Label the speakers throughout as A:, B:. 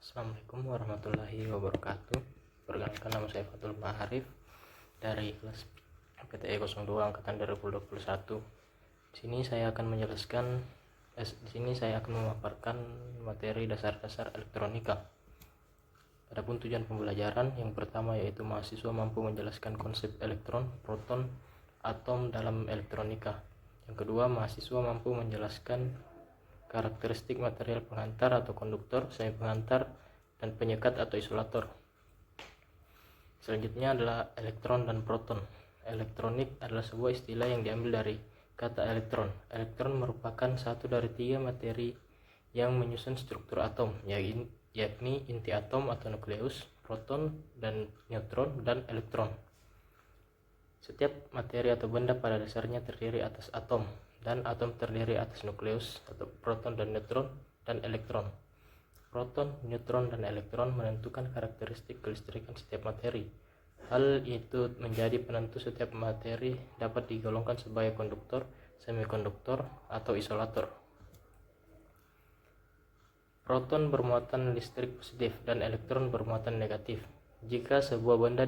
A: Assalamualaikum warahmatullahi wabarakatuh. Perkenalkan, nama saya Fatul Ma'arif dari kelas PTE 02 angkatan 2021. Di sini saya akan memaparkan materi dasar-dasar elektronika. Adapun tujuan pembelajaran yang pertama yaitu mahasiswa mampu menjelaskan konsep elektron, proton, atom dalam elektronika. Yang kedua, mahasiswa mampu menjelaskan karakteristik material penghantar atau konduktor, semi penghantar, dan penyekat atau isolator. Selanjutnya adalah elektron dan proton. Elektronik adalah sebuah istilah yang diambil dari kata elektron. Elektron merupakan satu dari tiga materi yang menyusun struktur atom, yakni inti atom atau nukleus, proton dan neutron, dan elektron. Setiap materi atau benda pada dasarnya terdiri atas atom, dan atom terdiri atas nukleus atau proton dan neutron dan elektron. Proton, neutron, dan elektron menentukan karakteristik kelistrikan setiap materi. Hal itu menjadi penentu setiap materi dapat digolongkan sebagai konduktor, semikonduktor, atau isolator. Proton bermuatan listrik positif dan elektron bermuatan negatif. Jika sebuah benda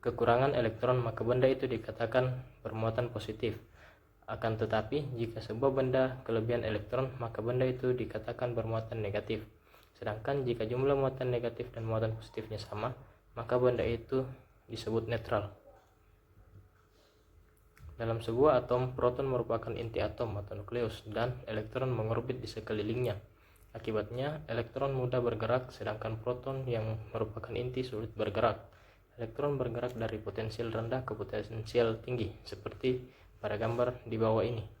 A: kekurangan elektron, maka benda itu dikatakan bermuatan positif. Akan tetapi, jika sebuah benda kelebihan elektron, maka benda itu dikatakan bermuatan negatif. Sedangkan jika jumlah muatan negatif dan muatan positifnya sama, maka benda itu disebut netral. Dalam sebuah atom, proton merupakan inti atom atau nukleus dan elektron mengorbit di sekelilingnya. Akibatnya, elektron mudah bergerak, sedangkan proton yang merupakan inti sulit bergerak. Elektron bergerak dari potensial rendah ke potensial tinggi, seperti pada gambar di bawah ini.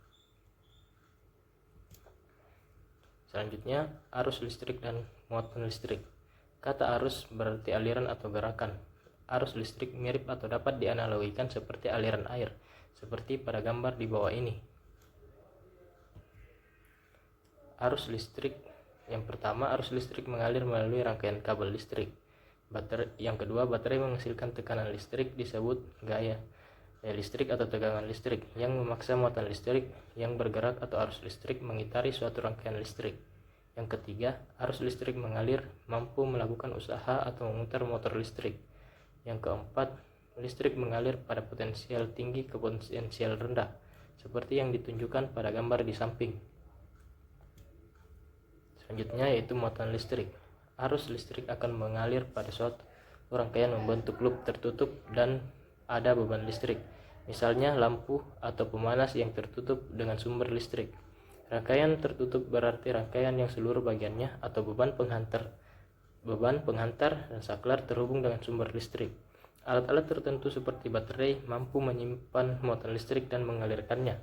A: Selanjutnya, arus listrik dan muatan listrik. Kata arus berarti aliran atau gerakan. Arus listrik mirip atau dapat dianalogikan seperti aliran air, seperti pada gambar di bawah ini. Arus listrik yang pertama, arus listrik mengalir melalui rangkaian kabel listrik. Yang kedua, baterai menghasilkan tekanan listrik disebut gaya listrik atau tegangan listrik yang memaksa muatan listrik yang bergerak atau arus listrik mengitari suatu rangkaian listrik. Yang ketiga, arus listrik mengalir mampu melakukan usaha atau memutar motor listrik. Yang keempat, listrik mengalir pada potensial tinggi ke potensial rendah, seperti yang ditunjukkan pada gambar di samping. Selanjutnya yaitu muatan listrik. Arus listrik akan mengalir pada suatu rangkaian membentuk loop tertutup dan ada beban listrik. Misalnya lampu atau pemanas yang tertutup dengan sumber listrik. Rangkaian tertutup berarti rangkaian yang seluruh bagiannya atau beban penghantar dan saklar terhubung dengan sumber listrik. Alat-alat tertentu seperti baterai mampu menyimpan muatan listrik dan mengalirkannya.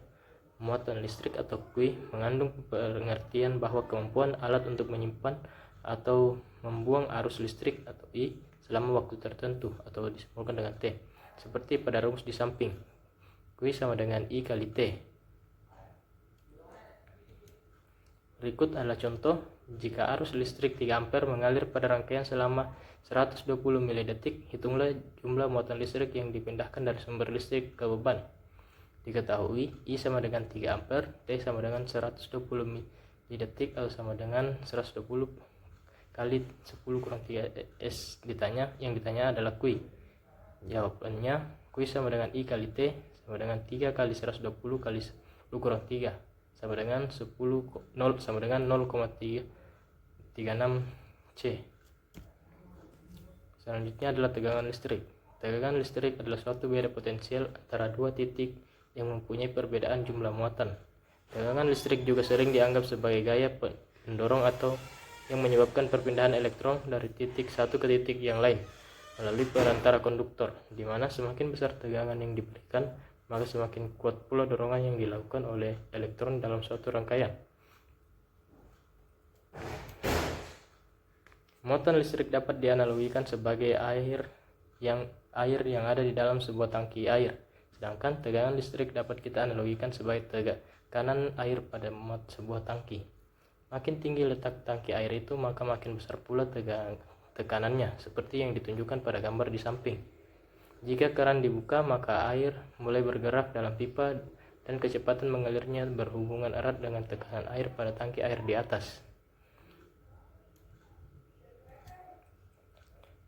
A: Muatan listrik atau Q mengandung pengertian bahwa kemampuan alat untuk menyimpan atau membuang arus listrik atau I selama waktu tertentu atau disimbolkan dengan T, seperti pada rumus di samping. Q sama dengan I kali T. Berikut adalah contoh. Jika arus listrik 3 ampere mengalir pada rangkaian selama 120 mili detik, hitunglah jumlah muatan listrik yang dipindahkan dari sumber listrik ke beban. Diketahui I sama dengan 3 ampere, T sama dengan 120 mili detik atau sama dengan 120 kali 10 kurang 3 S yang ditanya adalah Q. Jawabannya Q sama dengan I kali T sama dengan 3 kali 120 kali 10 kurang 3 sama dengan 0,336 C. Selanjutnya adalah tegangan listrik. Tegangan listrik adalah suatu beda potensial antara dua titik yang mempunyai perbedaan jumlah muatan. Tegangan listrik juga sering dianggap sebagai gaya pendorong atau yang menyebabkan perpindahan elektron dari titik satu ke titik yang lain melalui perantara konduktor, di mana semakin besar tegangan yang diberikan, maka semakin kuat pula dorongan yang dilakukan oleh elektron dalam suatu rangkaian. Muatan listrik dapat dianalogikan sebagai air yang ada di dalam sebuah tangki air, sedangkan tegangan listrik dapat kita analogikan sebagai tekanan air pada sebuah tangki. Makin tinggi letak tangki air itu, maka makin besar pula tekanannya, seperti yang ditunjukkan pada gambar di samping. Jika keran dibuka, maka air mulai bergerak dalam pipa dan kecepatan mengalirnya berhubungan erat dengan tekanan air pada tangki air di atas.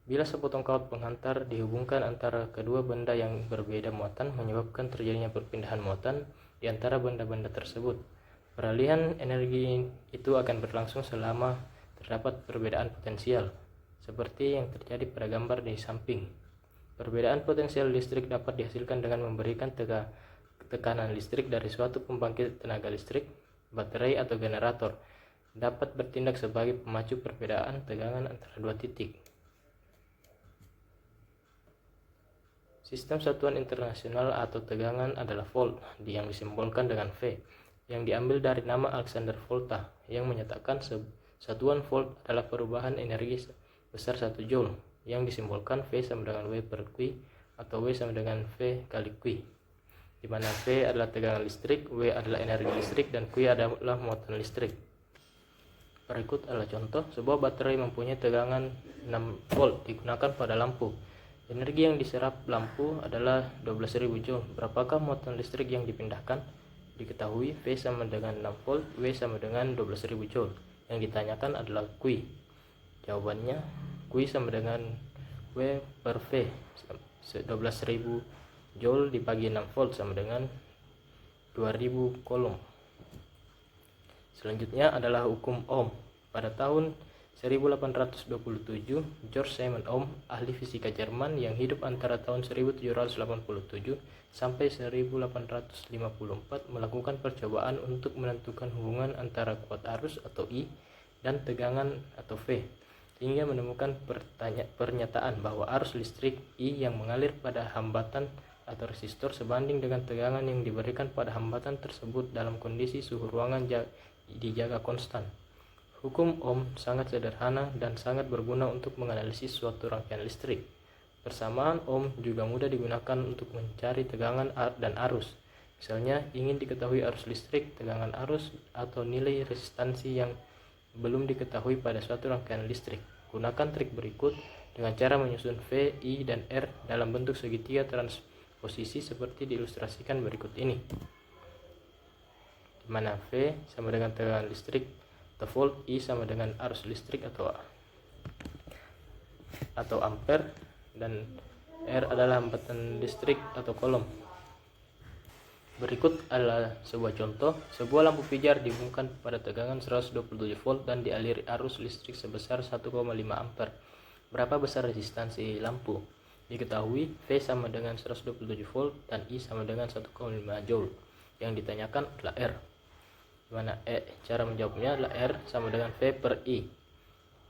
A: Bila sepotong kawat penghantar dihubungkan antara kedua benda yang berbeda muatan, menyebabkan terjadinya perpindahan muatan di antara benda-benda tersebut. Peralihan energi itu akan berlangsung selama terdapat perbedaan potensial, seperti yang terjadi pada gambar di samping. Perbedaan potensial listrik dapat dihasilkan dengan memberikan tekanan listrik dari suatu pembangkit tenaga listrik, baterai atau generator, dapat bertindak sebagai pemacu perbedaan tegangan antara dua titik. Sistem satuan internasional atau tegangan adalah volt, yang disimbolkan dengan V, yang diambil dari nama Alexander Volta, yang menyatakan satuan volt adalah perubahan energi besar 1 joule, yang disimbolkan V sama dengan W per Q atau W sama dengan V kali Q, di mana V adalah tegangan listrik, W adalah energi listrik, dan Q adalah muatan listrik. Berikut adalah contoh. Sebuah baterai mempunyai tegangan 6 volt digunakan pada lampu. Energi yang diserap lampu adalah 12.000 joule. Berapakah muatan listrik yang dipindahkan? Diketahui V sama dengan 6 volt, W sama dengan 12.000 joule. Yang ditanyakan adalah Q. Jawabannya Q sama dengan W per V. 12.000 joule dibagi 6 volt sama dengan 2000 coulomb. Selanjutnya adalah hukum Ohm. Pada tahun 1827, George Simon Ohm, ahli fisika Jerman yang hidup antara tahun 1787 sampai 1854, melakukan percobaan untuk menentukan hubungan antara kuat arus atau I dan tegangan atau V, sehingga menemukan pernyataan bahwa arus listrik I yang mengalir pada hambatan atau resistor sebanding dengan tegangan yang diberikan pada hambatan tersebut dalam kondisi suhu ruangan dijaga konstan. Hukum Ohm sangat sederhana dan sangat berguna untuk menganalisis suatu rangkaian listrik. Persamaan Ohm juga mudah digunakan untuk mencari tegangan dan arus. Misalnya, ingin diketahui arus listrik, tegangan arus, atau nilai resistansi yang belum diketahui pada suatu rangkaian listrik. Gunakan trik berikut dengan cara menyusun V, I, dan R dalam bentuk segitiga transposisi seperti diilustrasikan berikut ini, di mana V sama dengan tegangan listrik atau volt, I sama dengan arus listrik atau ampere, dan R adalah hambatan listrik atau coulomb. Berikut adalah sebuah contoh. Sebuah lampu pijar dihubungkan pada tegangan 127 volt dan dialiri arus listrik sebesar 1,5 ampere. Berapa besar resistansi lampu? Diketahui V sama dengan 127 volt dan I sama dengan 1,5 joule. Yang ditanyakan adalah R. Dimana cara menjawabnya adalah R sama dengan V per I.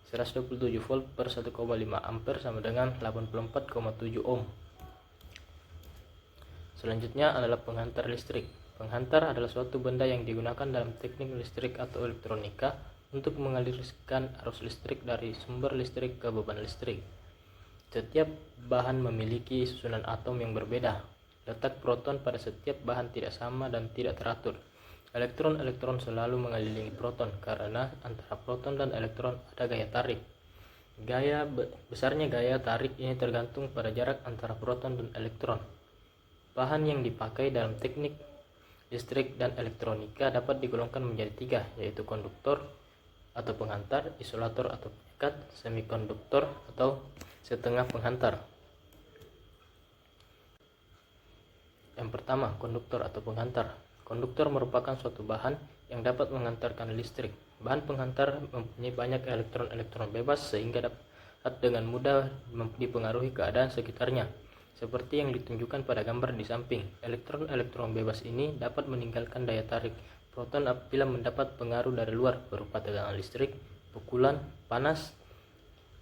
A: 127 volt per 1,5 ampere sama dengan 84,7 ohm. Selanjutnya adalah penghantar listrik. Penghantar adalah suatu benda yang digunakan dalam teknik listrik atau elektronika untuk mengalirkan arus listrik dari sumber listrik ke beban listrik. Setiap bahan memiliki susunan atom yang berbeda. Letak proton pada setiap bahan tidak sama dan tidak teratur. Elektron selalu mengelilingi proton karena antara proton dan elektron ada gaya tarik. Besarnya gaya tarik ini tergantung pada jarak antara proton dan elektron. Bahan yang dipakai dalam teknik listrik dan elektronika dapat digolongkan menjadi 3, yaitu konduktor atau penghantar, isolator atau pengikat, semikonduktor atau setengah penghantar. Yang pertama, konduktor atau penghantar. Konduktor merupakan suatu bahan yang dapat menghantarkan listrik. Bahan penghantar mempunyai banyak elektron-elektron bebas sehingga dapat dengan mudah dipengaruhi keadaan sekitarnya. Seperti yang ditunjukkan pada gambar di samping, elektron-elektron bebas ini dapat meninggalkan daya tarik proton apabila mendapat pengaruh dari luar berupa tegangan listrik, pukulan, panas.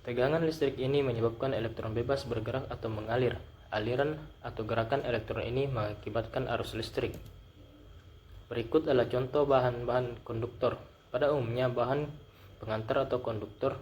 A: Tegangan listrik ini menyebabkan elektron bebas bergerak atau mengalir. Aliran atau gerakan elektron ini mengakibatkan arus listrik. Berikut adalah contoh bahan-bahan konduktor. Pada umumnya bahan penghantar atau konduktor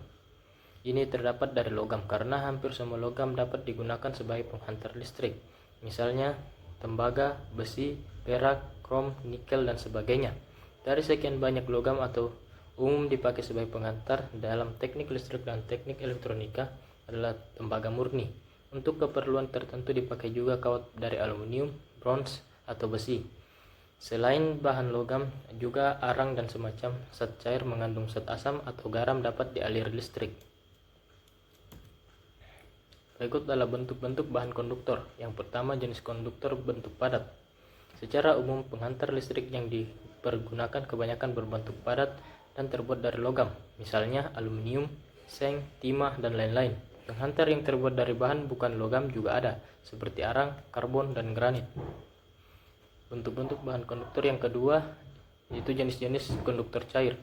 A: ini terdapat dari logam karena hampir semua logam dapat digunakan sebagai penghantar listrik. Misalnya tembaga, besi, perak, krom, nikel, dan sebagainya. Dari sekian banyak logam atau umum dipakai sebagai penghantar dalam teknik listrik dan teknik elektronika adalah tembaga murni. Untuk keperluan tertentu dipakai juga kawat dari aluminium, bronze, atau besi. Selain bahan logam, juga arang dan semacam zat cair mengandung zat asam atau garam dapat dialiri listrik. Berikut adalah bentuk-bentuk bahan konduktor. Yang pertama, jenis konduktor bentuk padat. Secara umum, penghantar listrik yang dipergunakan kebanyakan berbentuk padat dan terbuat dari logam, misalnya aluminium, seng, timah, dan lain-lain. Penghantar yang terbuat dari bahan bukan logam juga ada, seperti arang, karbon, dan granit. Bentuk-bentuk bahan konduktor yang kedua, yaitu jenis-jenis konduktor cair.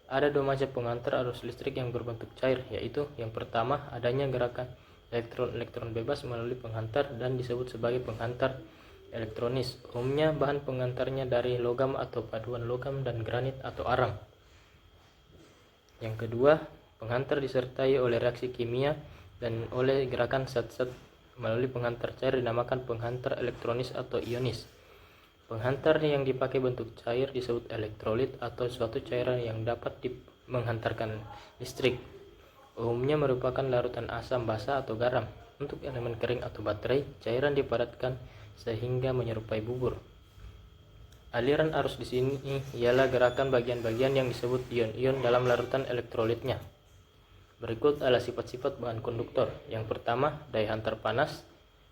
A: Ada dua macam penghantar arus listrik yang berbentuk cair, yaitu yang pertama, adanya gerakan elektron-elektron bebas melalui penghantar dan disebut sebagai penghantar elektronis. Umumnya bahan penghantarnya dari logam atau paduan logam dan granit atau arang. Yang kedua, penghantar disertai oleh reaksi kimia dan oleh gerakan zat-zat melalui penghantar cair dinamakan penghantar elektronis atau ionis. Penghantar yang dipakai bentuk cair disebut elektrolit atau suatu cairan yang dapat menghantarkan listrik. Umumnya merupakan larutan asam basa atau garam. Untuk elemen kering atau baterai, cairan dipadatkan sehingga menyerupai bubur. Aliran arus di sini ialah gerakan bagian-bagian yang disebut ion-ion dalam larutan elektrolitnya. Berikut adalah sifat-sifat bahan konduktor. Yang pertama, daya hantar panas.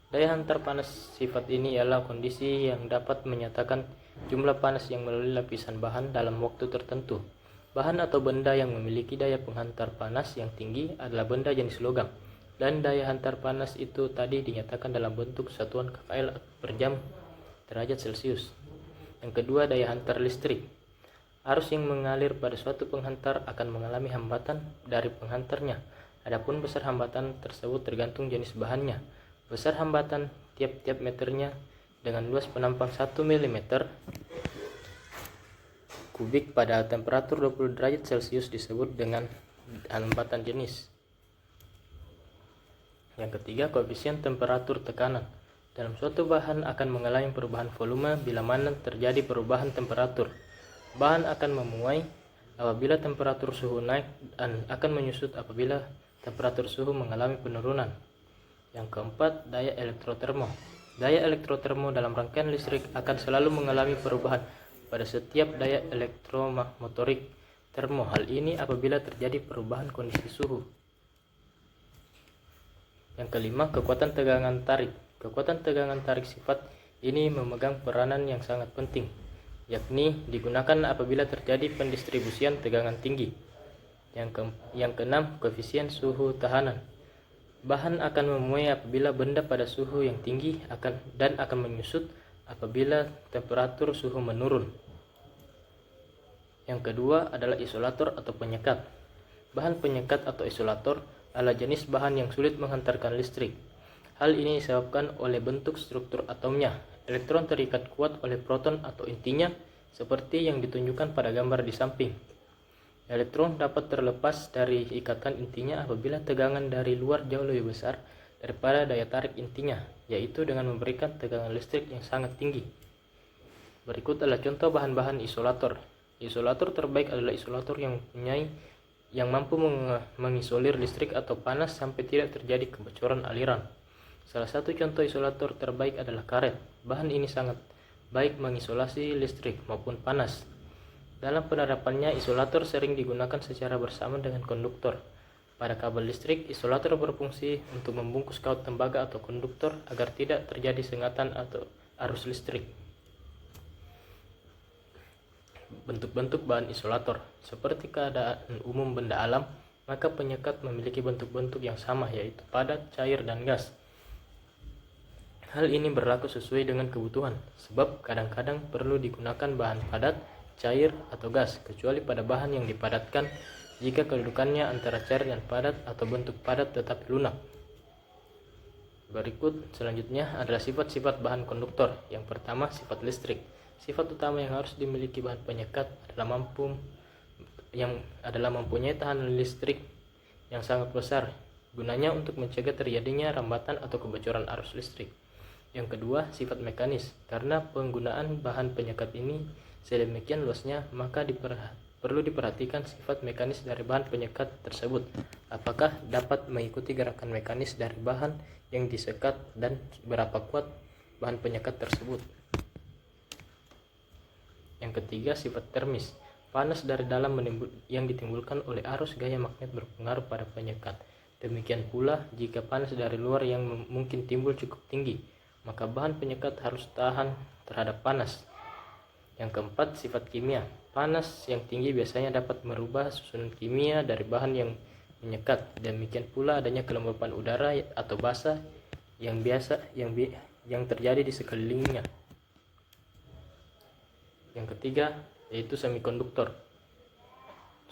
A: Daya hantar panas sifat ini ialah kondisi yang dapat menyatakan jumlah panas yang melalui lapisan bahan dalam waktu tertentu. Bahan atau benda yang memiliki daya penghantar panas yang tinggi adalah benda jenis logam, dan daya hantar panas itu tadi dinyatakan dalam bentuk satuan kPa per jam derajat Celcius. Yang kedua, daya hantar listrik. Arus yang mengalir pada suatu penghantar akan mengalami hambatan dari penghantarnya. Adapun besar hambatan tersebut tergantung jenis bahannya. Besar hambatan tiap-tiap meternya dengan luas penampang 1 mm kubik pada temperatur 20 derajat Celcius disebut dengan hambatan jenis. Yang ketiga, koefisien temperatur tekanan. Dalam suatu bahan akan mengalami perubahan volume bila mana terjadi perubahan temperatur. Bahan akan memuai apabila temperatur suhu naik dan akan menyusut apabila temperatur suhu mengalami penurunan. Yang keempat, daya elektrotermo. Daya elektrotermo dalam rangkaian listrik akan selalu mengalami perubahan pada setiap daya elektromotorik termo. Hal ini apabila terjadi perubahan kondisi suhu. Yang kelima, kekuatan tegangan tarik. Kekuatan tegangan tarik sifat ini memegang peranan yang sangat penting, yakni digunakan apabila terjadi pendistribusian tegangan tinggi. Yang keenam, koefisien suhu tahanan. Bahan akan memuai apabila benda pada suhu yang tinggi akan menyusut apabila temperatur suhu menurun. Yang kedua adalah isolator atau penyekat. Bahan penyekat atau isolator adalah jenis bahan yang sulit menghantarkan listrik. Hal ini disebabkan oleh bentuk struktur atomnya. Elektron terikat kuat oleh proton atau intinya, seperti yang ditunjukkan pada gambar di samping. Elektron dapat terlepas dari ikatan intinya apabila tegangan dari luar jauh lebih besar daripada daya tarik intinya, yaitu dengan memberikan tegangan listrik yang sangat tinggi. Berikut adalah contoh bahan-bahan isolator. Isolator terbaik adalah isolator yang mampu mengisolir listrik atau panas sampai tidak terjadi kebocoran aliran. Salah satu contoh isolator terbaik adalah karet. Bahan ini sangat baik mengisolasi listrik maupun panas. Dalam penerapannya, isolator sering digunakan secara bersama dengan konduktor. Pada kabel listrik, isolator berfungsi untuk membungkus kaut tembaga atau konduktor agar tidak terjadi sengatan atau arus listrik. Bentuk-bentuk bahan isolator. Seperti keadaan umum benda alam, maka penyekat memiliki bentuk-bentuk yang sama, yaitu padat, cair, dan gas. Hal ini berlaku sesuai dengan kebutuhan, sebab kadang-kadang perlu digunakan bahan padat, cair, atau gas, kecuali pada bahan yang dipadatkan jika kedudukannya antara cair dan padat atau bentuk padat tetapi lunak. Berikut selanjutnya adalah sifat-sifat bahan konduktor. Yang pertama, sifat listrik. Sifat utama yang harus dimiliki bahan penyekat adalah mempunyai tahanan listrik yang sangat besar. Gunanya untuk mencegah terjadinya rambatan atau kebocoran arus listrik. Yang kedua, sifat mekanis. Karena penggunaan bahan penyekat ini sedemikian luasnya, maka perlu diperhatikan sifat mekanis dari bahan penyekat tersebut. Apakah dapat mengikuti gerakan mekanis dari bahan yang disekat dan berapa kuat bahan penyekat tersebut. Yang ketiga, sifat termis. Panas dari dalam yang ditimbulkan oleh arus gaya magnet berpengaruh pada penyekat. Demikian pula, jika panas dari luar yang mungkin timbul cukup tinggi, maka bahan penyekat harus tahan terhadap panas. Yang keempat, sifat kimia. Panas yang tinggi biasanya dapat merubah susunan kimia dari bahan yang menyekat. Demikian pula adanya kelembapan udara atau basah yang terjadi di sekelilingnya. Yang ketiga, yaitu semikonduktor.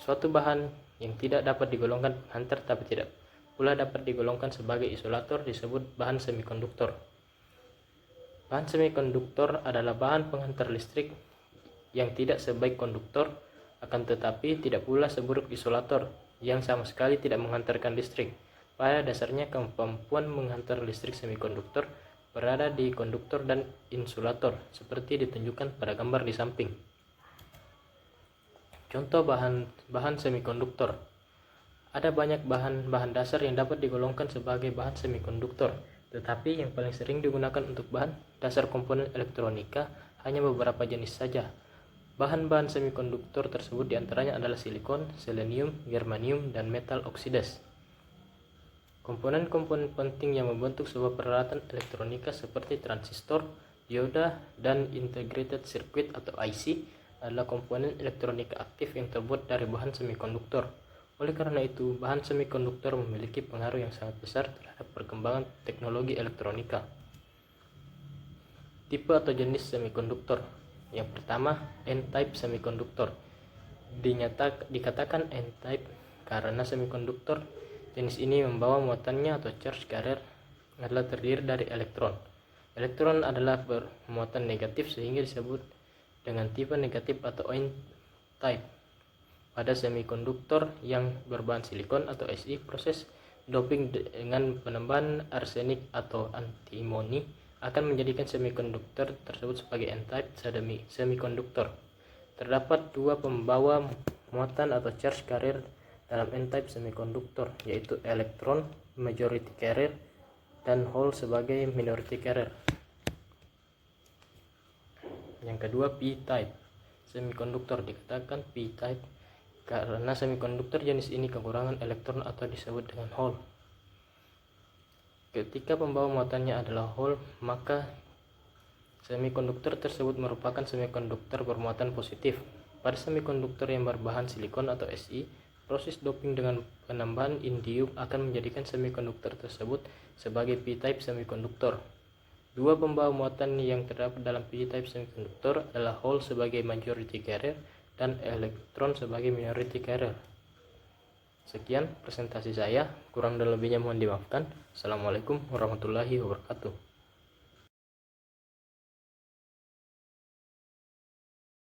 A: Suatu bahan yang tidak dapat digolongkan penghantar tapi tidak pula dapat digolongkan sebagai isolator disebut bahan semikonduktor. Bahan semikonduktor adalah bahan penghantar listrik yang tidak sebaik konduktor, akan tetapi tidak pula seburuk isolator yang sama sekali tidak menghantarkan listrik. Pada dasarnya, kemampuan menghantar listrik semikonduktor berada di konduktor dan insulator, seperti ditunjukkan pada gambar di samping. Contoh bahan semikonduktor. Ada banyak bahan dasar yang dapat digolongkan sebagai bahan semikonduktor, tetapi yang paling sering digunakan untuk bahan dasar komponen elektronika hanya beberapa jenis saja. Bahan-bahan semikonduktor tersebut diantaranya adalah silikon, selenium, germanium, dan metal oksidas. Komponen-komponen penting yang membentuk sebuah peralatan elektronika seperti transistor, dioda, dan integrated circuit atau IC adalah komponen elektronika aktif yang terbuat dari bahan semikonduktor. Oleh karena itu, bahan semikonduktor memiliki pengaruh yang sangat besar terhadap perkembangan teknologi elektronika. Tipe atau jenis semikonduktor. Yang pertama, N-type semikonduktor. Dikatakan N-type karena semikonduktor jenis ini membawa muatannya atau charge carrier adalah terdiri dari elektron. Elektron adalah bermuatan negatif sehingga disebut dengan tipe negatif atau N-type. Pada semikonduktor yang berbahan silikon atau Si, proses doping dengan penambahan arsenik atau antimoni akan menjadikan semikonduktor tersebut sebagai N-type semikonduktor. Terdapat dua pembawa muatan atau charge carrier dalam N-type semikonduktor, yaitu elektron majority carrier dan hole sebagai minority carrier. Yang kedua, P-type semikonduktor. Dikatakan P-type karena semikonduktor jenis ini kekurangan elektron atau disebut dengan hole. Ketika pembawa muatannya adalah hole, maka semikonduktor tersebut merupakan semikonduktor bermuatan positif. Pada semikonduktor yang berbahan silikon atau Si, proses doping dengan penambahan indium akan menjadikan semikonduktor tersebut sebagai P-type semikonduktor. Dua pembawa muatan yang terdapat dalam P-type semikonduktor adalah hole sebagai majority carrier dan elektron sebagai minority carrier. Sekian presentasi saya, kurang dan lebihnya mohon dimaafkan. Assalamualaikum warahmatullahi wabarakatuh.